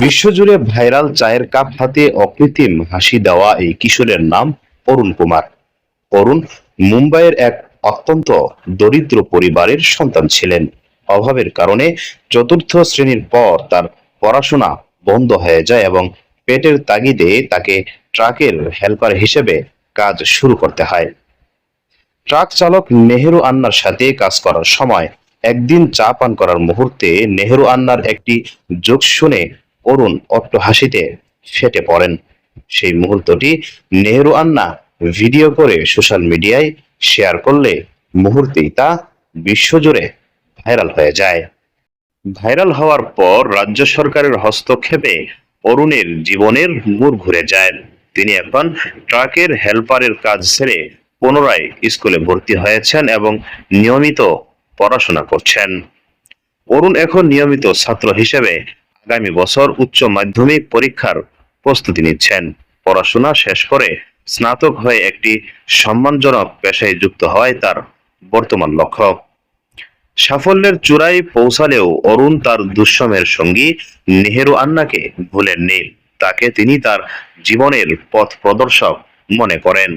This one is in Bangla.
বিশ্বজুড়ে ভাইরাল চায়ের কাপ হাতে অকৃত্রিম হাসি দেওয়া এই কিশোরের নাম অরুণ কুমার। অরুণ মুম্বাইয়ের এক অত্যন্ত দরিদ্র পরিবারের সন্তান ছিলেন। অভাবের কারণে চতুর্থ শ্রেণীর পর তার পড়াশোনা বন্ধ হয়ে যায় এবং পেটের তাগিদে তাকে ট্রাকের হেল্পার হিসেবে কাজ শুরু করতে হয়। ট্রাক চালক নেহেরু আন্নার সাথে কাজ করার সময় একদিন চা পান করার মুহূর্তে নেহেরু আন্নার একটি জোক শুনে অরুণ অট্ট হাসিতে ফেটে পড়েন। সেই মুহূর্তটি নেহেরু আন্না ভিডিও করে সোশ্যাল মিডিয়ায় শেয়ার করলে মুহূর্তেই তা বিশ্বজুড়ে ভাইরাল হয়ে যায়। ভাইরাল হওয়ার পর রাজ্য সরকারের হস্তক্ষেপে অরুণের জীবনের মোড় ঘুরে যায়। তিনি এখন ট্রাকের হেল্পারের কাজ ছেড়ে পুনরায় স্কুলে ভর্তি হয়েছেন এবং নিয়মিত পড়াশোনা করছেন। অরুণ এখন নিয়মিত ছাত্র হিসেবে আগামী বছর উচ্চ মাধ্যমিক পরীক্ষার প্রস্তুতি নিচ্ছেন। পড়াশোনা শেষ করে স্নাতক হয়ে একটি সম্মানজনক পেশায় যুক্ত হওয়াই তার বর্তমান লক্ষ্য। সাফল্যের চূড়ায় পৌঁছালেও অরুণ তার দুঃসময়ের সঙ্গী নেহেরু আন্নাকে ভুলেননি। তাকে তিনি তার জীবনের পথ প্রদর্শক মনে করেন।